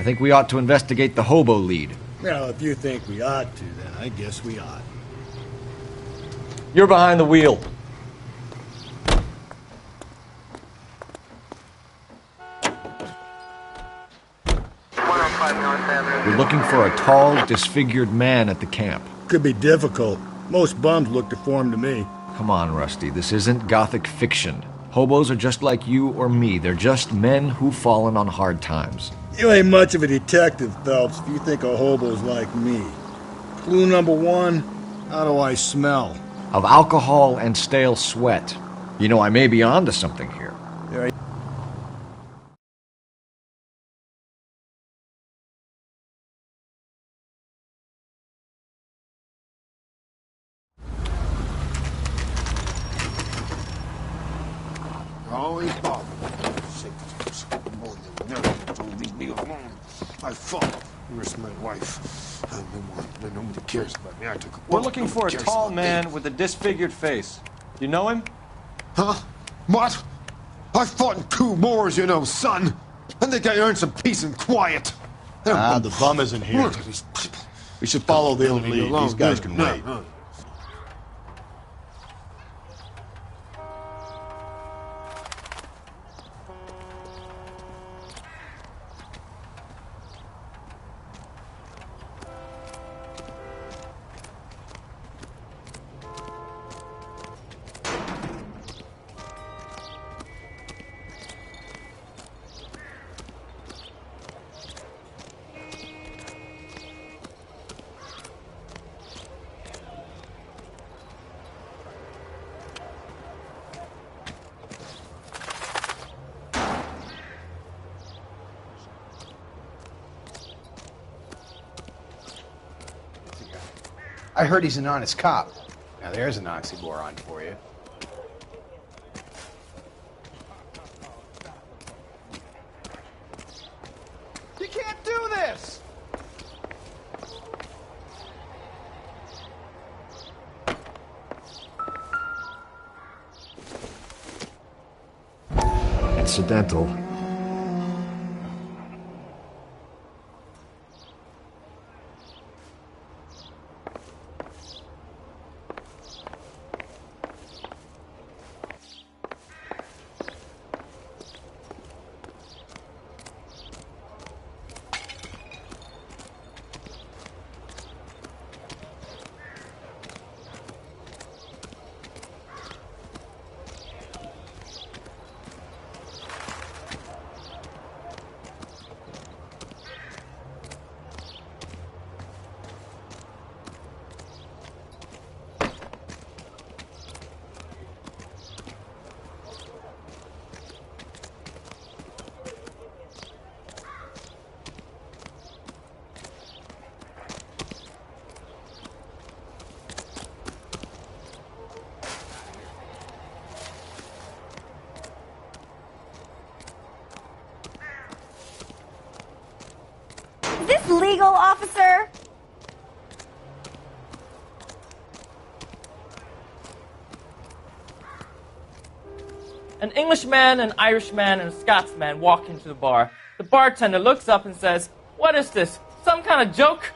I think we ought to investigate the hobo lead. Well, if you think we ought to, then I guess we ought. You're behind the wheel. We're looking for a tall, disfigured man at the camp. Could be difficult. Most bums look deformed to me. Come on, Rusty, this isn't gothic fiction. Hobos are just like you or me. They're just men who've fallen on hard times. You ain't much of a detective, Phelps, if you think a hobo's like me. Clue number one, how do I smell? Of alcohol and stale sweat. You know, I may be onto something here. Always bother me. More than never to leave me alone. I fought. Where's my wife? Nobody cares about me. I took a We're looking for a tall man with a disfigured face. You know him? Huh? What? I fought in 2 wars, you know, son. I think I earned some peace and quiet. The bum isn't here. We should follow the other lead. These guys can wait. I heard he's an honest cop. Now there's an oxymoron for you. You can't do this! Incidental. Is this legal, officer? An Englishman, an Irishman, and a Scotsman walk into the bar. The bartender looks up and says, "What is this? Some kind of joke?"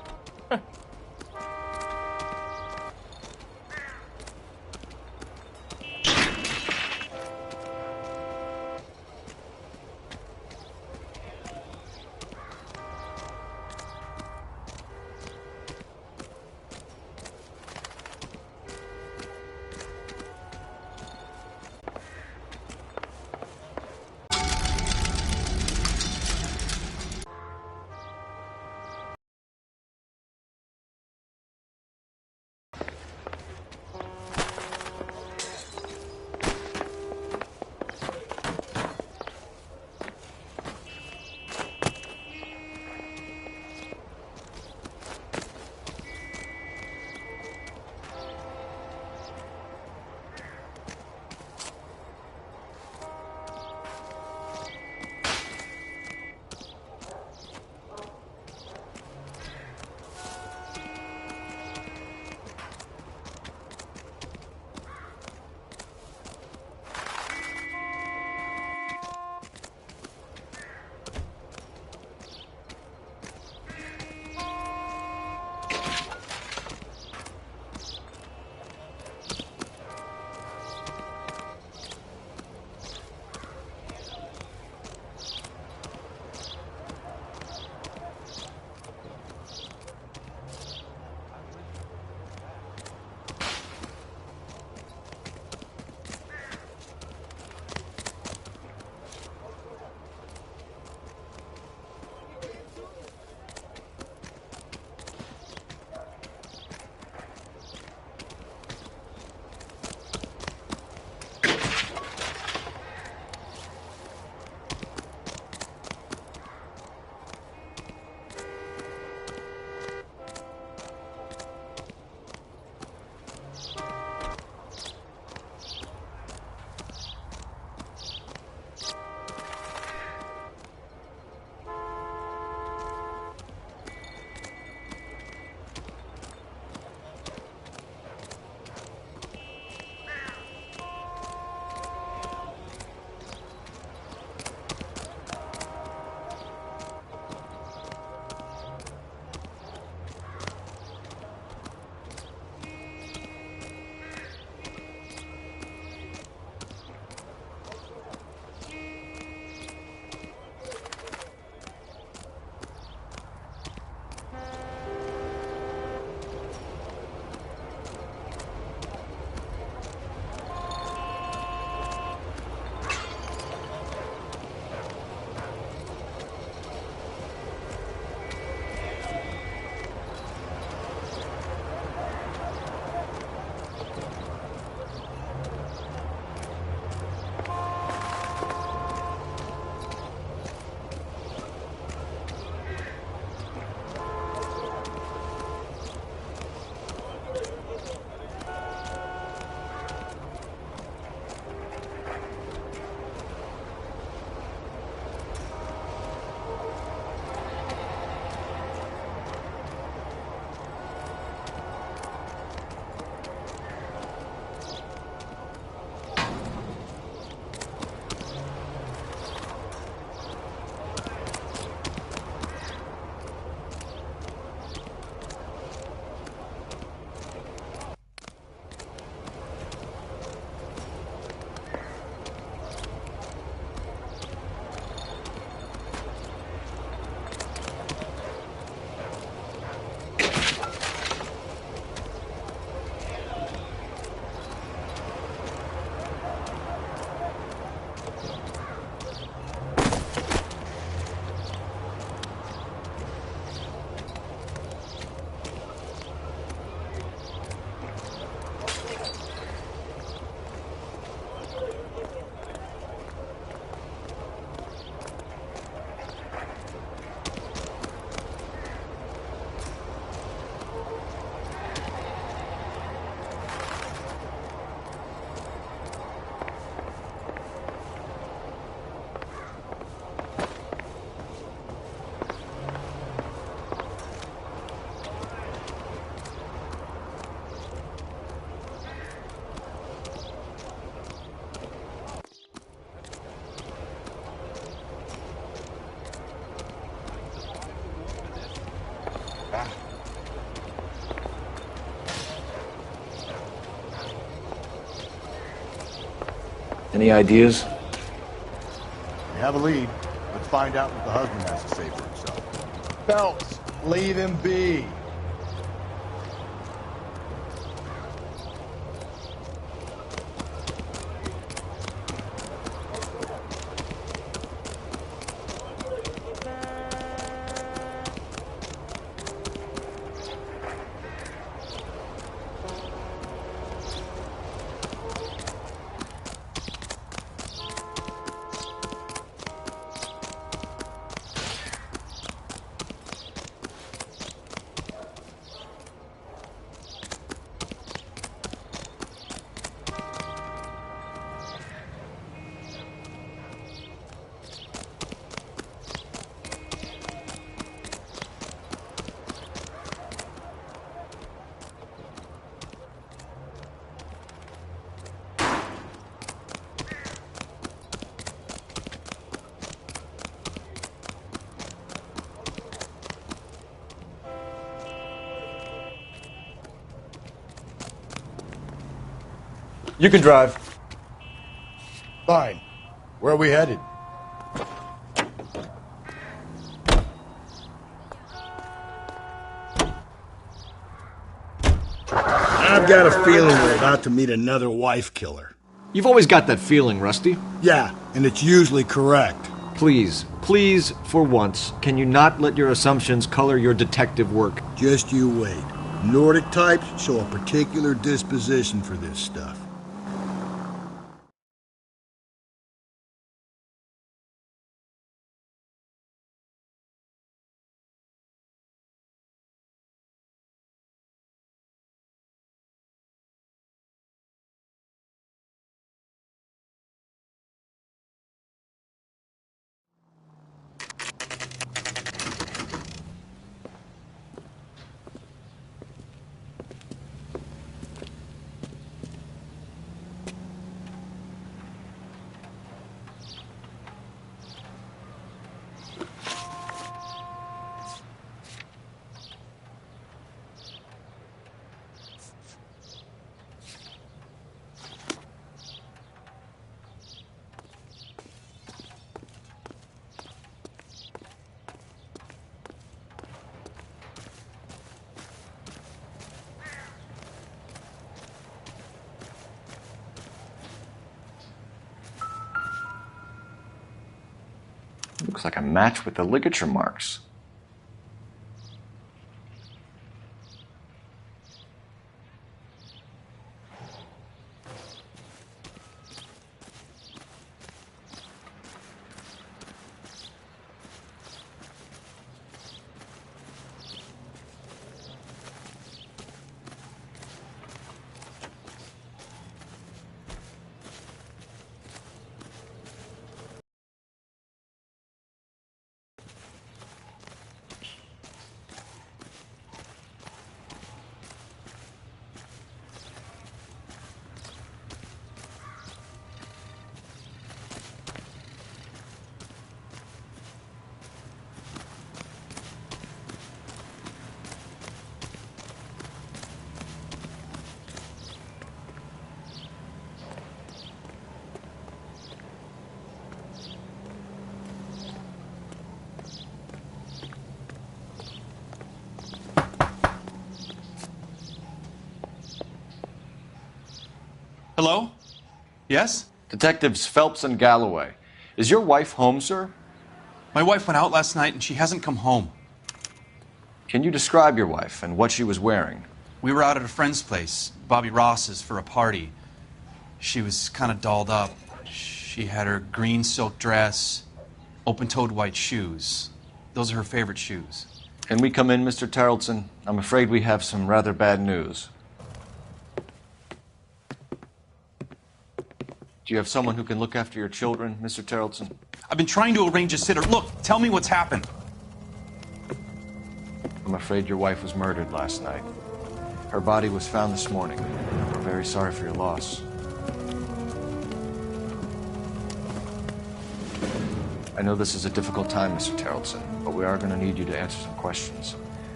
Any ideas? We have a lead. Let's find out what the husband has to say for himself. Phelps, leave him be. You can drive. Fine. Where are we headed? I've got a feeling we're about to meet another wife killer. You've always got that feeling, Rusty. Yeah, and it's usually correct. Please, please, for once, can you not let your assumptions color your detective work? Just you wait. Nordic types show a particular disposition for this stuff. Looks like a match with the ligature marks. Hello? Yes? Detectives Phelps and Galloway. Is your wife home, sir? My wife went out last night and she hasn't come home. Can you describe your wife and what she was wearing? We were out at a friend's place, Bobby Ross's, for a party. She was kind of dolled up. She had her green silk dress, open-toed white shoes. Those are her favorite shoes. Can we come in, Mr. Tarleton? I'm afraid we have some rather bad news. Do you have someone who can look after your children, Mr. Tarleton? I've been trying to arrange a sitter. Look, tell me what's happened. I'm afraid your wife was murdered last night. Her body was found this morning. We're very sorry for your loss. I know this is a difficult time, Mr. Tarleton, but we are going to need you to answer some questions.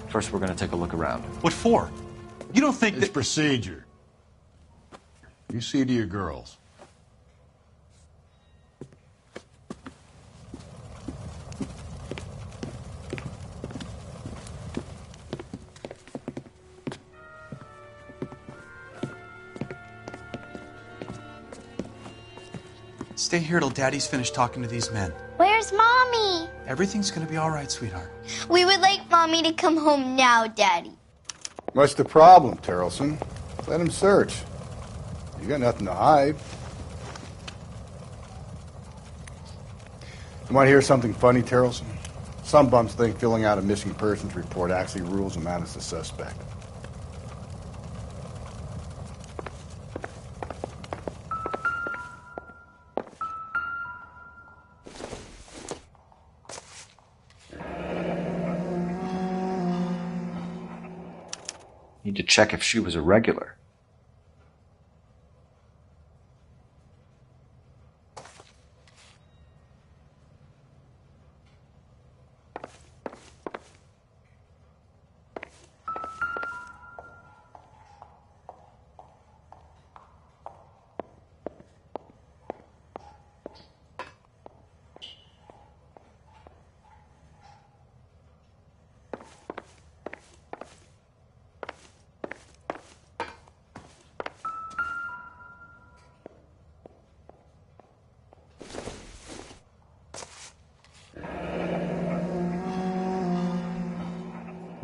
First, we're gonna take a look around. What for? You don't think It's that... procedure. You see to your girls. Stay here till Daddy's finished talking to these men. Where's Mommy? Everything's gonna be all right, sweetheart. We would like Mommy to come home now, Daddy. What's the problem, Terrelson? Let him search. You got nothing to hide. You want to hear something funny, Terrelson? Some bums think filling out a missing persons report actually rules him out as a suspect. Need to check if she was a regular.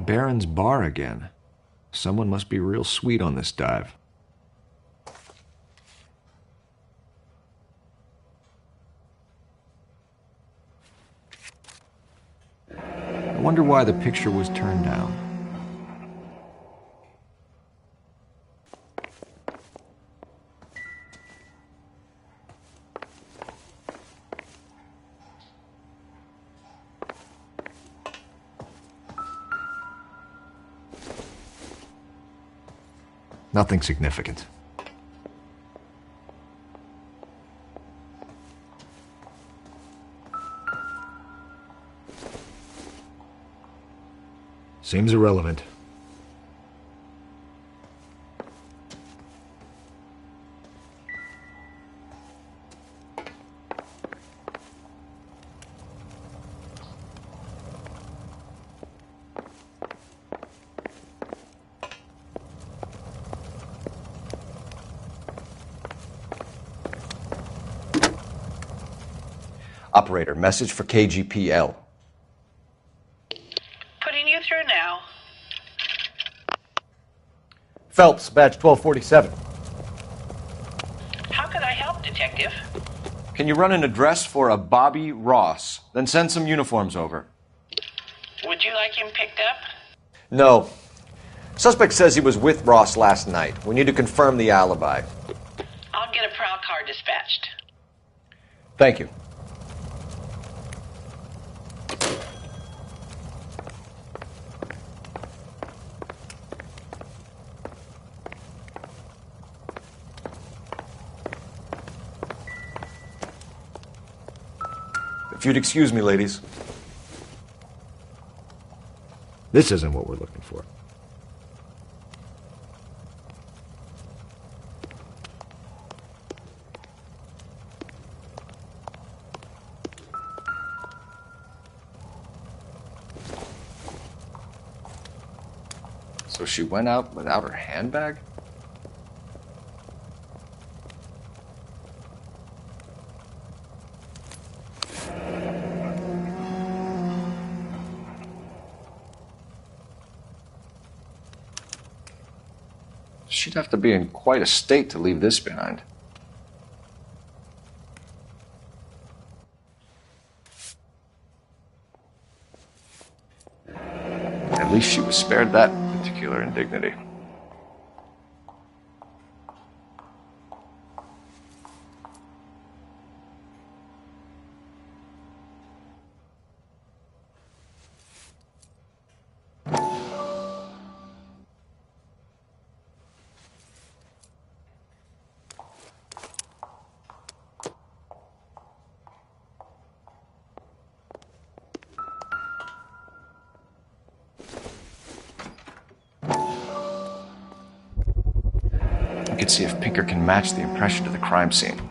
Baron's bar again. Someone must be real sweet on this dive. I wonder why the picture was turned down. Nothing significant. Seems irrelevant. Operator, message for KGPL. Putting you through now. Phelps, badge 1247. How could I help, Detective? Can you run an address for a Bobby Ross? Then send some uniforms over. Would you like him picked up? No. Suspect says he was with Ross last night. We need to confirm the alibi. I'll get a prowl car dispatched. Thank you. If you'd excuse me, ladies. This isn't what we're looking for. So she went out without her handbag? She'd have to be in quite a state to leave this behind. At least she was spared that particular indignity. We could see if Pinker can match the impression to the crime scene.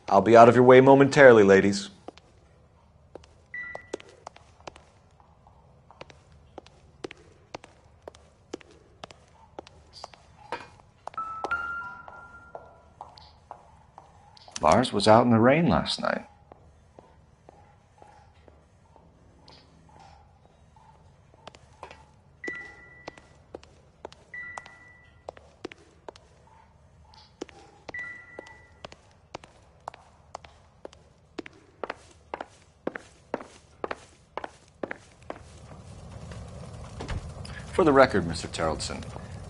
I'll be out of your way momentarily, ladies. Lars was out in the rain last night. For the record, Mr. Terrelson,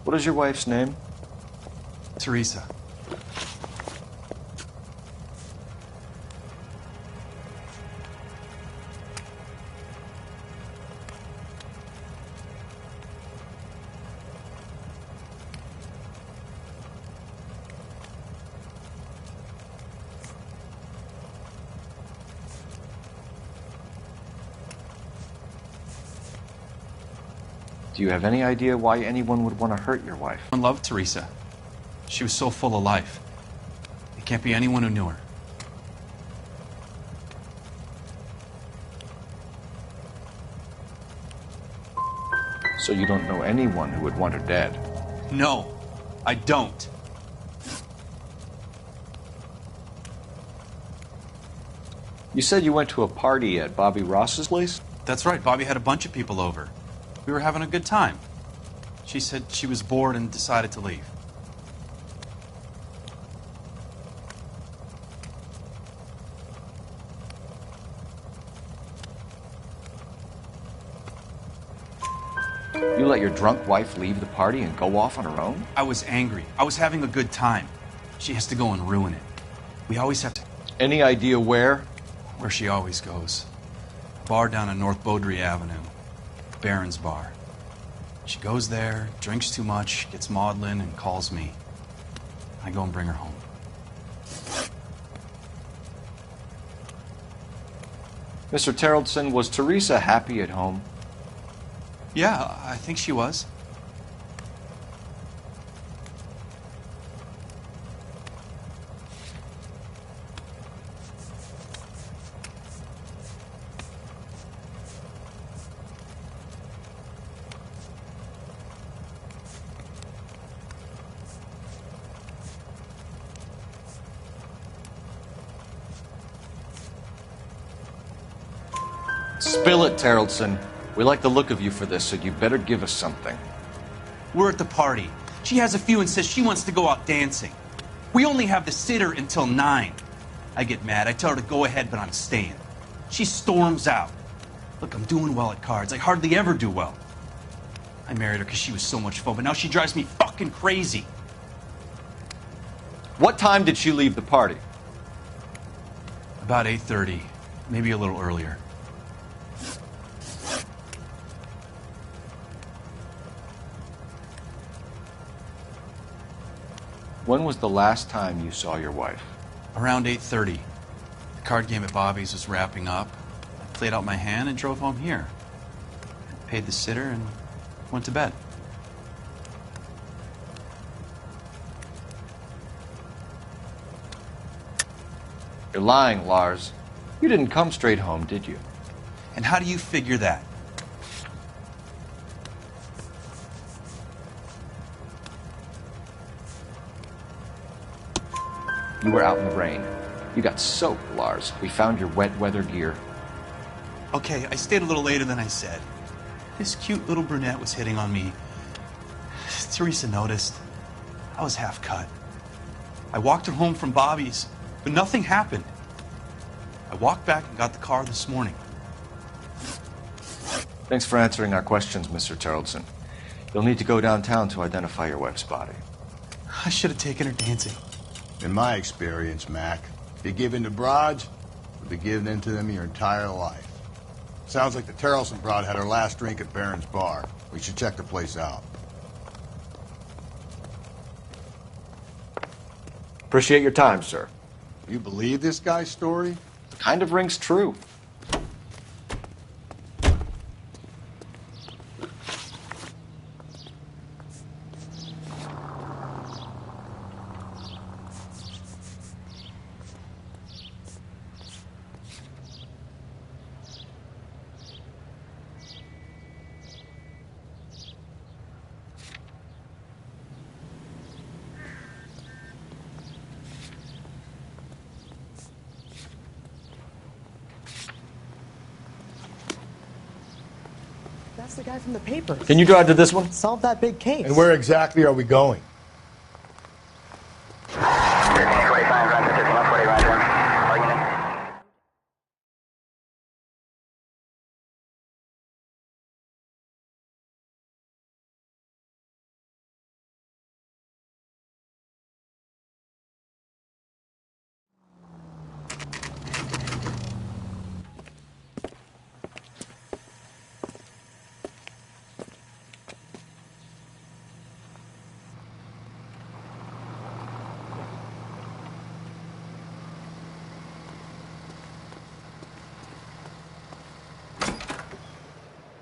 what is your wife's name? Teresa. Do you have any idea why anyone would want to hurt your wife? I loved Teresa. She was so full of life. It can't be anyone who knew her. So you don't know anyone who would want her dead? No, I don't. You said you went to a party at Bobby Ross's place? That's right, Bobby had a bunch of people over. We were having a good time. She said she was bored and decided to leave. You let your drunk wife leave the party and go off on her own? I was angry. I was having a good time. She has to go and ruin it. We always have to... Any idea where? Where she always goes. A bar down on North Beaudry Avenue. Baron's Bar. She goes there, drinks too much, gets maudlin, and calls me. I go and bring her home. Mr. Terrelson, was Teresa happy at home? Yeah, I think she was. Spill it, Terrelson. We like the look of you for this, so you better give us something. We're at the party. She has a few and says she wants to go out dancing. We only have the sitter until 9. I get mad. I tell her to go ahead, but I'm staying. She storms out. Look, I'm doing well at cards. I hardly ever do well. I married her because she was so much fun, but now she drives me fucking crazy. What time did she leave the party? About 8:30. maybe a little earlier. When was the last time you saw your wife? Around 8:30. The card game at Bobby's was wrapping up. I played out my hand and drove home here. Paid the sitter and went to bed. You're lying, Lars. You didn't come straight home, did you? And how do you figure that? You were out in the rain. You got soaked, Lars. We found your wet weather gear. Okay, I stayed a little later than I said. This cute little brunette was hitting on me. Teresa noticed. I was half cut. I walked her home from Bobby's, but nothing happened. I walked back and got the car this morning. Thanks for answering our questions, Mr. Tarleton. You'll need to go downtown to identify your wife's body. I should have taken her dancing. In my experience, Mac, if you give in to broads, you'll be giving in to them your entire life. Sounds like the Tarleton broad had her last drink at Barron's Bar. We should check the place out. Appreciate your time, sir. You believe this guy's story? Kind of rings true. That's the guy from the paper. Can you drive to this one? Solve that big case. And where exactly are we going?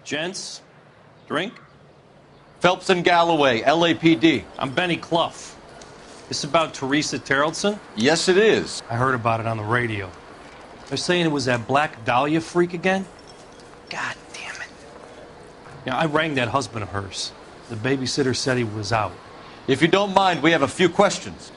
Gents, drink? Phelps and Galloway, LAPD. I'm Benny Clough. This about Teresa Tarleton? Yes, it is. I heard about it on the radio. They're saying it was that Black Dahlia freak again? God damn it. Yeah, I rang that husband of hers. The babysitter said he was out. If you don't mind, we have a few questions.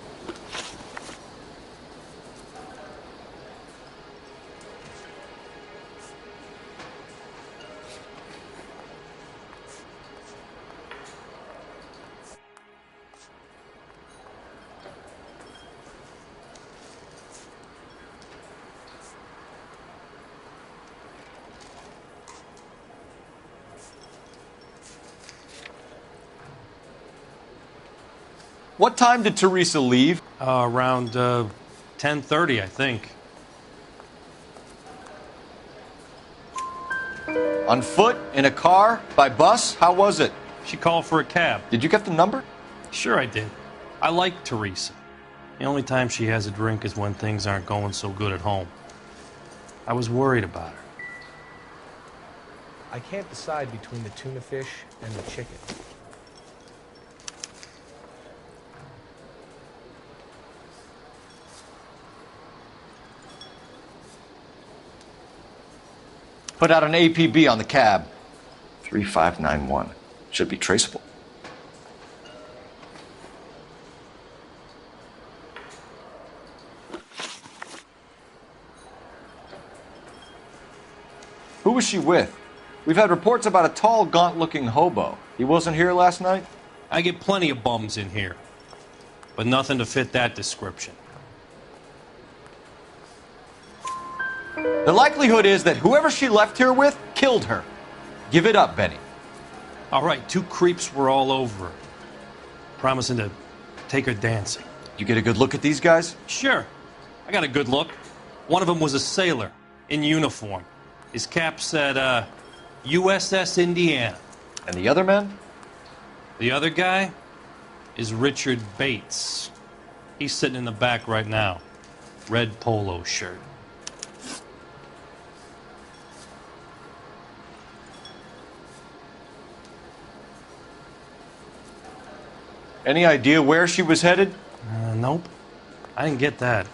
What time did Teresa leave? Around 10:30, I think. On foot? In a car? By bus? How was it? She called for a cab. Did you get the number? Sure I did. I like Teresa. The only time she has a drink is when things aren't going so good at home. I was worried about her. I can't decide between the tuna fish and the chicken. Put out an APB on the cab. 3591. Should be traceable. Who was she with? We've had reports about a tall, gaunt-looking hobo. He wasn't here last night? I get plenty of bums in here, but nothing to fit that description. The likelihood is that whoever she left here with killed her. Give it up, Benny. All right, two creeps were all over her, promising to take her dancing. You get a good look at these guys? Sure. I got a good look. One of them was a sailor, in uniform. His cap said, USS Indiana. And the other men? The other guy is Richard Bates. He's sitting in the back right now. Red polo shirt. Any idea where she was headed? Nope. I didn't get that.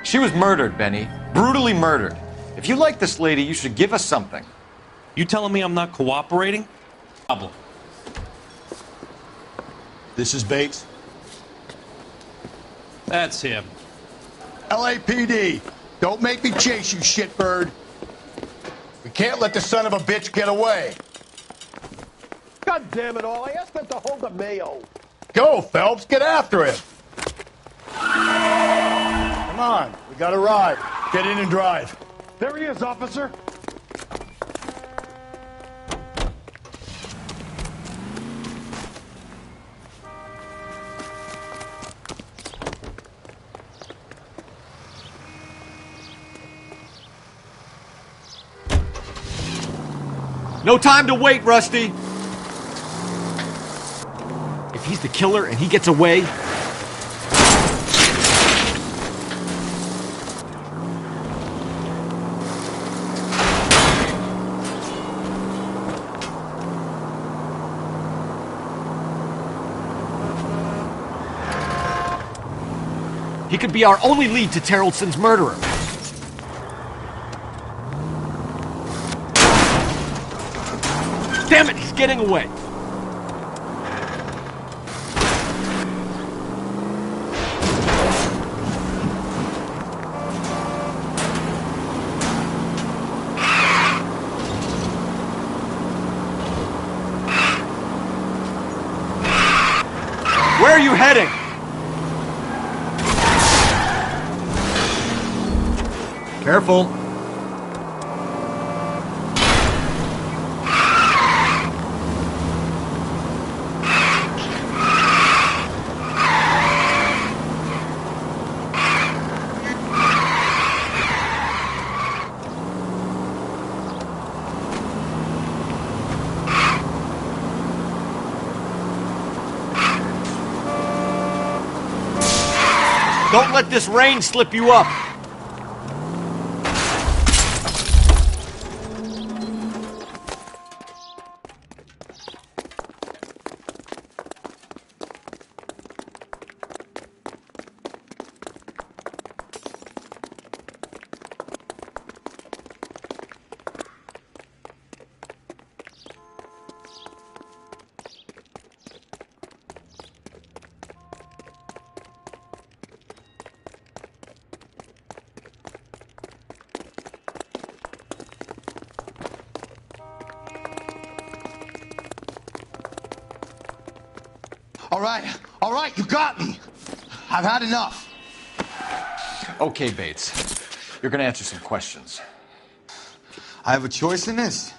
She was murdered, Benny. Brutally murdered. If you like this lady, you should give us something. You telling me I'm not cooperating? Problem. This is Bates. That's him. LAPD, don't make me chase you, shitbird. We can't let the son of a bitch get away. God damn it all, I asked them to hold the mayo. Go, Phelps, get after him. Come on, we got a ride. Get in and drive. There he is, officer. No time to wait, Rusty! If he's the killer and he gets away... he could be our only lead to Terreldson's murderer. Damn it, he's getting away. Where are you heading? Careful. Don't let this rain slip you up. All right, you got me. I've had enough. Okay, Bates. You're gonna answer some questions. I have a choice in this.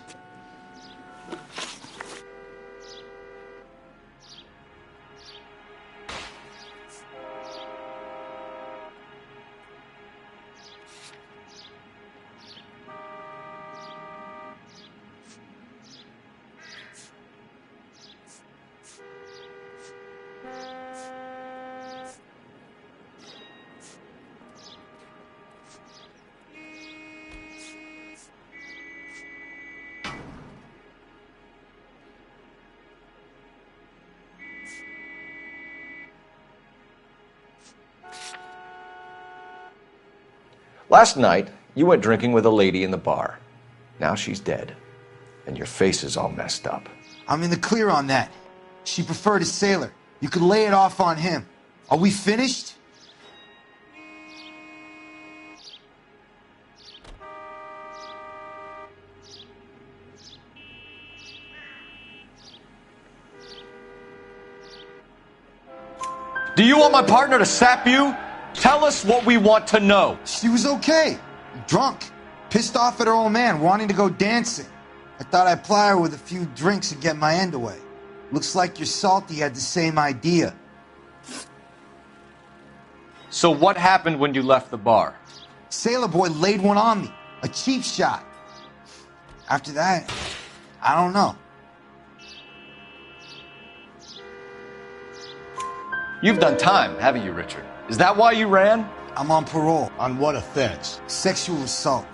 Last night, you went drinking with a lady in the bar. Now she's dead, and your face is all messed up. I'm in the clear on that. She preferred a sailor. You could lay it off on him. Are we finished? Do you want my partner to sap you? Tell us what we want to know. She was okay. Drunk. Pissed off at her old man, wanting to go dancing. I thought I'd ply her with a few drinks and get my end away. Looks like your salty had the same idea. So what happened when you left the bar? Sailor boy laid one on me. A cheap shot. After that, I don't know. You've done time, haven't you, Richard? Is that why you ran? I'm on parole. On what offense? Sexual assault.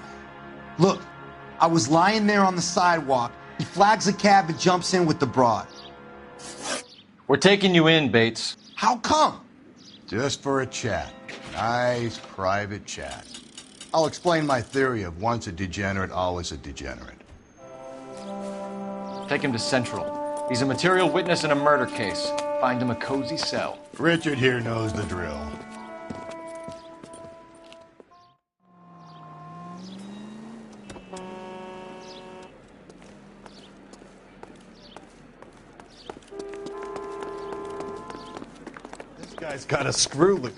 Look, I was lying there on the sidewalk. He flags a cab and jumps in with the broad. We're taking you in, Bates. How come? Just for a chat. Nice private chat. I'll explain my theory of once a degenerate, always a degenerate. Take him to Central. He's a material witness in a murder case. Find him a cozy cell. Richard here knows the drill. This guy's got a screw loose.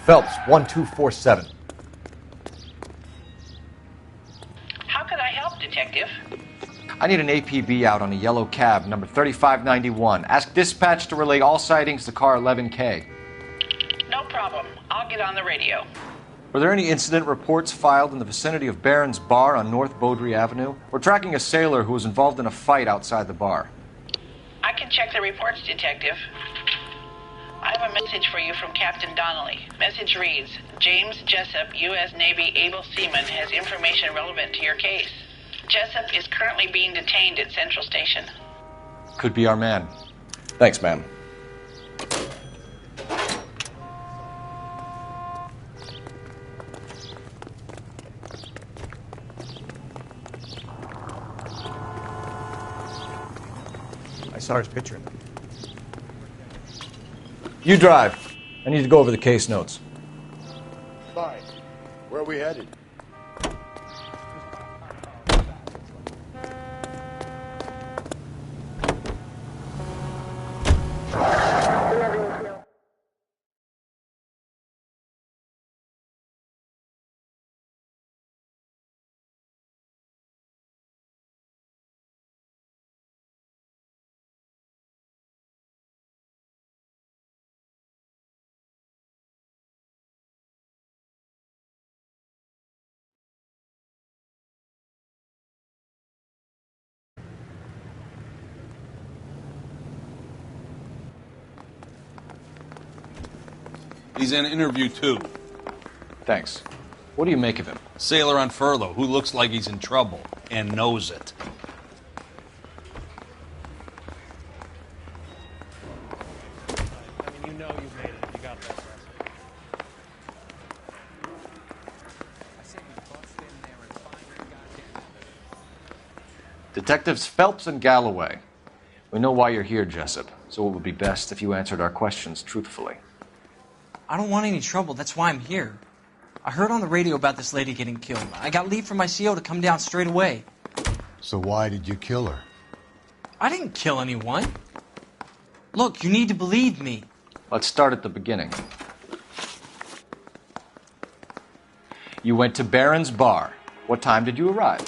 Phelps, 1247. How could I help, Detective? I need an APB out on a yellow cab, number 3591. Ask dispatch to relay all sightings to car 11K. No problem. I'll get on the radio. Were there any incident reports filed in the vicinity of Barron's Bar on North Beaudry Avenue? We're tracking a sailor who was involved in a fight outside the bar. I can check the reports, Detective. I have a message for you from Captain Donnelly. Message reads, James Jessup, U.S. Navy able seaman, has information relevant to your case. Jessup is currently being detained at Central Station. Could be our man. Thanks, man. I saw his picture. You drive. I need to go over the case notes. Fine. Where are we headed? He's in interview 2. Thanks. What do you make of him? Sailor on furlough who looks like he's in trouble and knows it. I mean, you know you made it. You got that. Detectives Phelps and Galloway. We know why you're here, Jessup, so it would be best if you answered our questions truthfully. I don't want any trouble. That's why I'm here. I heard on the radio about this lady getting killed. I got leave from my CO to come down straight away. So why did you kill her? I didn't kill anyone. Look, you need to believe me. Let's start at the beginning. You went to Barron's Bar. What time did you arrive?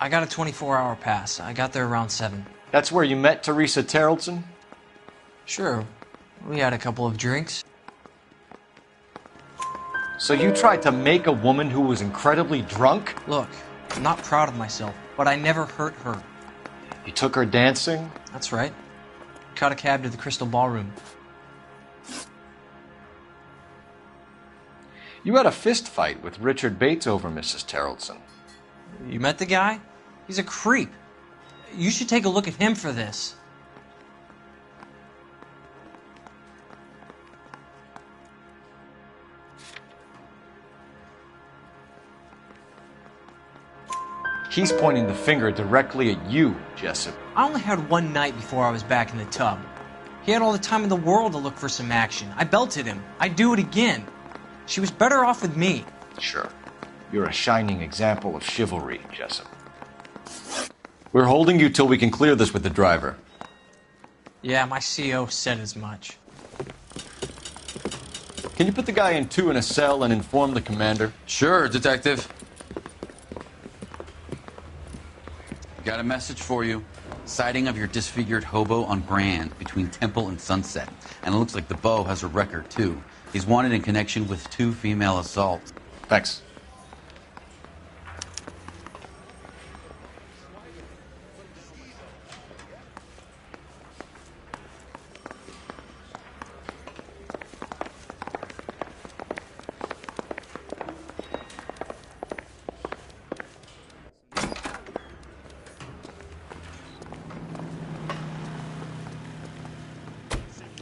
I got a 24-hour pass. I got there around 7. That's where you met Teresa Terrellson? Sure. We had a couple of drinks. So you tried to make a woman who was incredibly drunk? Look, I'm not proud of myself, but I never hurt her. You took her dancing? That's right. Caught a cab to the Crystal Ballroom. You had a fist fight with Richard Bates over Mrs. Terrellson. You met the guy? He's a creep. You should take a look at him for this. He's pointing the finger directly at you, Jessup. I only had one night before I was back in the tub. He had all the time in the world to look for some action. I belted him. I'd do it again. She was better off with me. Sure. You're a shining example of chivalry, Jessup. We're holding you till we can clear this with the driver. Yeah, my CO said as much. Can you put the guy in 2 in a cell and inform the commander? Sure, Detective. Got a message for you. Sighting of your disfigured hobo on Grand between Temple and Sunset. And it looks like the Beau has a record, too. He's wanted in connection with 2 female assaults. Thanks.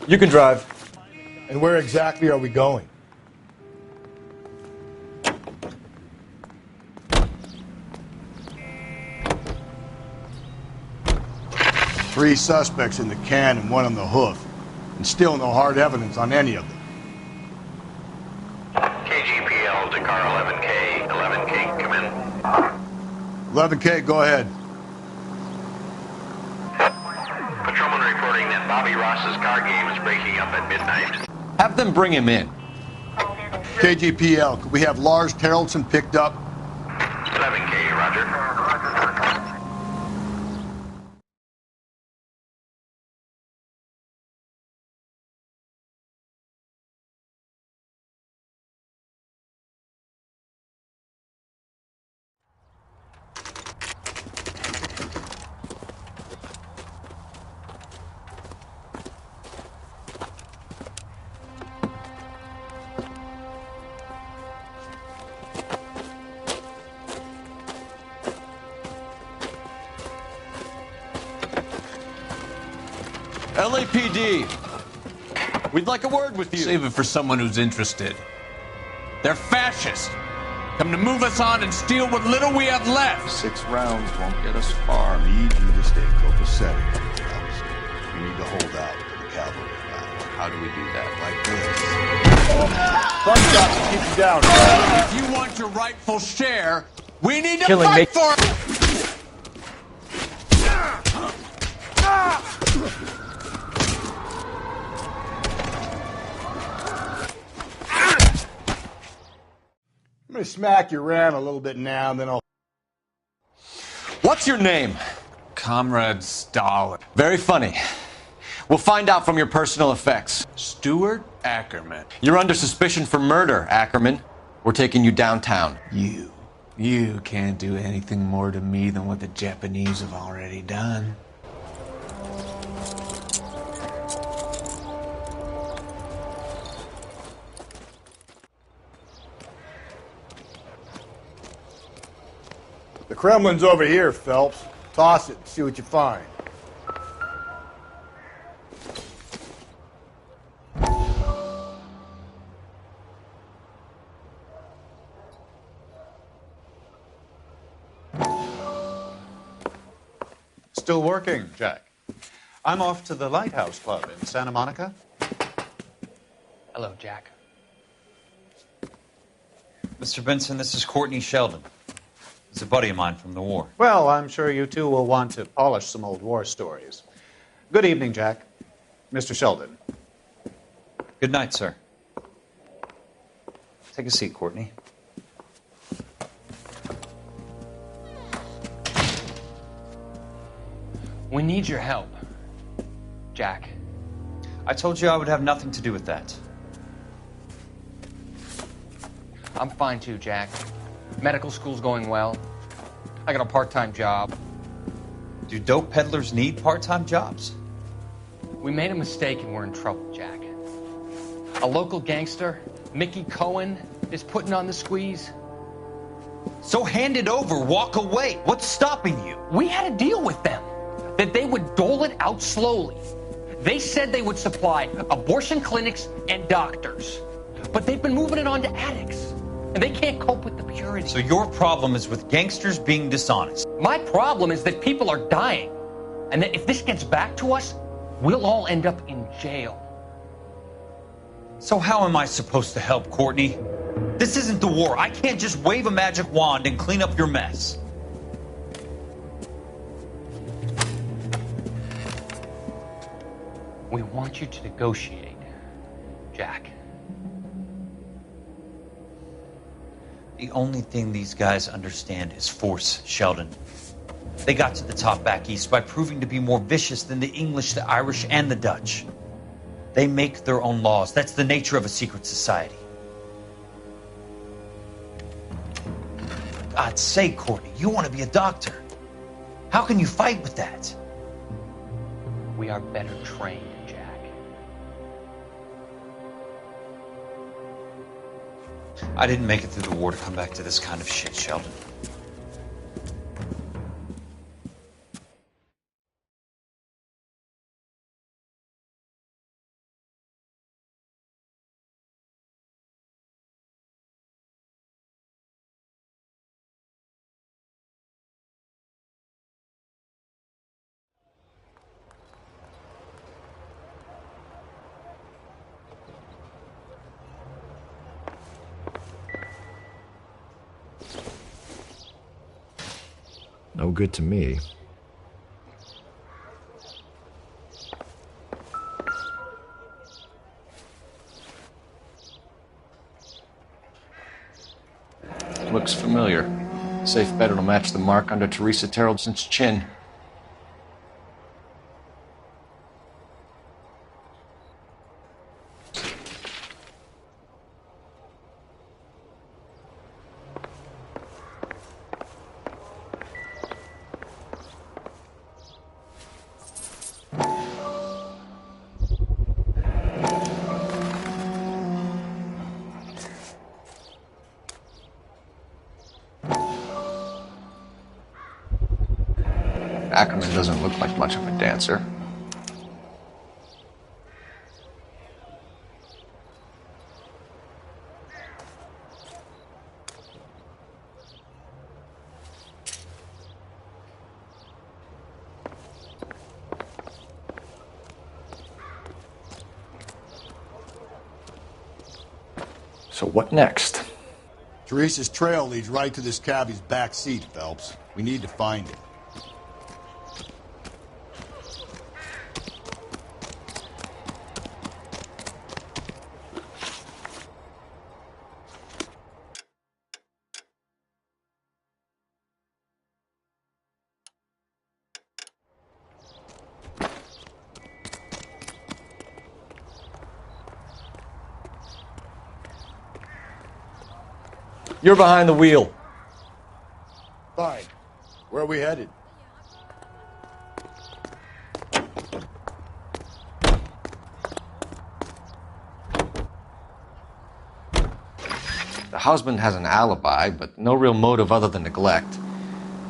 You can drive. And where exactly are we going? Three suspects in the can and 1 on the hoof. And still no hard evidence on any of them. KGPL to car 11K. 11K, come in. 11K, go ahead. Patrolman reporting that Bobby Ross's car game is breaking up at midnight. Have them bring him in. KGPL, could we have Lars Terrellson picked up? 11K, roger. LAPD, we'd like a word with you. Save it for someone who's interested. They're fascists. Come to move us on and steal what little we have left. 6 rounds won't get us far. I need you to stay copacetic. You need to hold out for the cavalry arrive. How do we do that? Like this. Front shot, keep you down. If you want your rightful share, we need to Killing fight me. for it. I'm going to smack your ram a little bit now, and then I'll... What's your name? Comrade Stalin. Very funny. We'll find out from your personal effects. Stuart Ackerman. You're under suspicion for murder, Ackerman. We're taking you downtown. You can't do anything more to me than what the Japanese have already done. The Kremlin's over here, Phelps. Toss it, see what you find. Still working, Jack. I'm off to the Lighthouse Club in Santa Monica. Hello, Jack. Mr. Benson, this is Courtney Sheldon. He's a buddy of mine from the war. Well, I'm sure you two will want to polish some old war stories. Good evening, Jack. Mr. Sheldon. Good night, sir. Take a seat, Courtney. We need your help, Jack. I told you I would have nothing to do with that. I'm fine too, Jack. Medical school's going well. I got a part-time job. Do dope peddlers need part-time jobs? We made a mistake and we're in trouble, Jack. A local gangster, Mickey Cohen, is putting on the squeeze. So hand it over, walk away. What's stopping you? We had a deal with them that they would dole it out slowly. They said they would supply abortion clinics and doctors, but they've been moving it on to addicts. And they can't cope with the purity. So your problem is with gangsters being dishonest. My problem is that people are dying. And that if this gets back to us, we'll all end up in jail. So how am I supposed to help, Courtney? This isn't the war. I can't just wave a magic wand and clean up your mess. We want you to negotiate, Jack. The only thing these guys understand is force, Sheldon. They got to the top back east by proving to be more vicious than the English, the Irish, and the Dutch. They make their own laws. That's the nature of a secret society. For God's sake, Courtney, you want to be a doctor. How can you fight with that? We are better trained, Jack. I didn't make it through the war to come back to this kind of shit, Sheldon. No good to me. Looks familiar. Safe bet it'll match the mark under Teresa Terreldson's chin. Ackerman doesn't look like much of a dancer. So what next? Teresa's trail leads right to this cabbie's back seat, Phelps. We need to find it. You're behind the wheel. Fine. Where are we headed? The husband has an alibi, but no real motive other than neglect.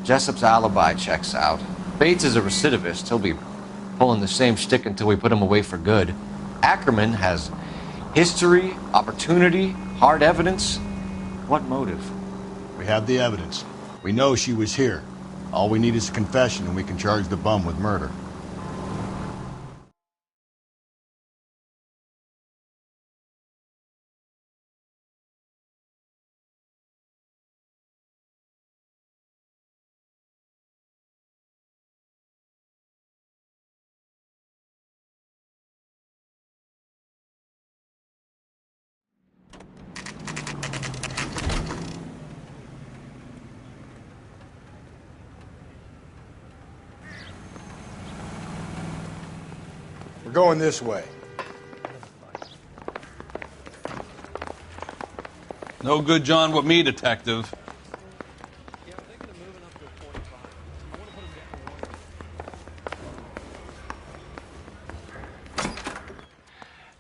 Jessup's alibi checks out. Bates is a recidivist. He'll be pulling the same shtick until we put him away for good. Ackerman has history, opportunity, hard evidence. What motive? We have the evidence. We know she was here. All we need is a confession and we can charge the bum with murder. We're going this way. No good John with me, Detective.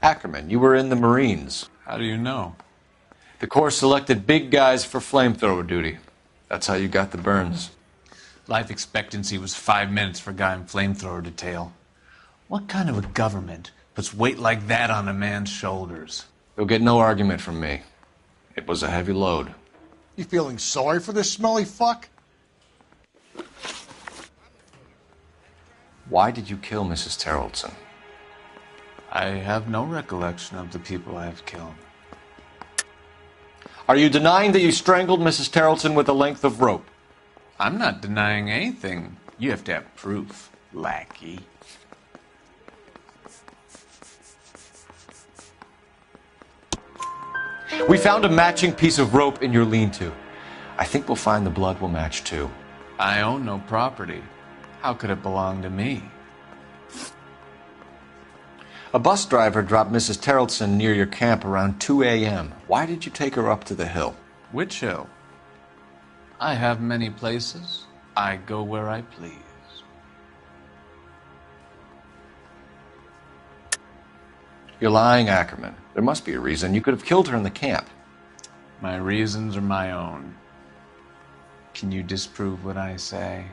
Ackerman, you were in the Marines. How do you know? The Corps selected big guys for flamethrower duty. That's how you got the burns. Life expectancy was 5 minutes for a guy in flamethrower detail. What kind of a government puts weight like that on a man's shoulders? You'll get no argument from me. It was a heavy load. You feeling sorry for this smelly fuck? Why did you kill Mrs. Terreldson? I have no recollection of the people I have killed. Are you denying that you strangled Mrs. Terreldson with a length of rope? I'm not denying anything. You have to have proof, lackey. We found a matching piece of rope in your lean-to. I think we'll find the blood will match too. I own no property. How could it belong to me? A bus driver dropped Mrs. Terrelson near your camp around 2 a.m. Why did you take her up to the hill? Which hill? I have many places. I go where I please. You're lying, Ackerman. There must be a reason. You could have killed her in the camp. My reasons are my own. Can you disprove what I say?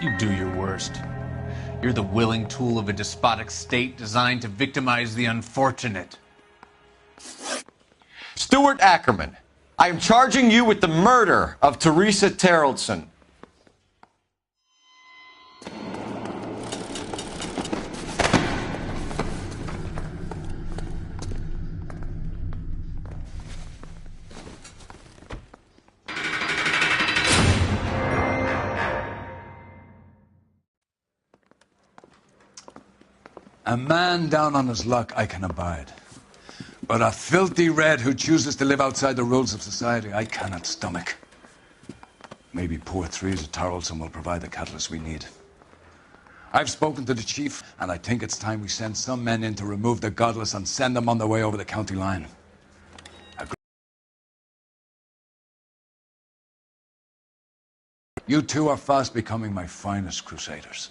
You do your worst. You're the willing tool of a despotic state designed to victimize the unfortunate. Stuart Ackerman, I am charging you with the murder of Teresa Terrelson. A man down on his luck I can abide. But a filthy red who chooses to live outside the rules of society, I cannot stomach. Maybe poor Teresa Terrelson will provide the catalyst we need. I've spoken to the chief, and I think it's time we send some men in to remove the godless and send them on their way over the county line. You two are fast becoming my finest crusaders.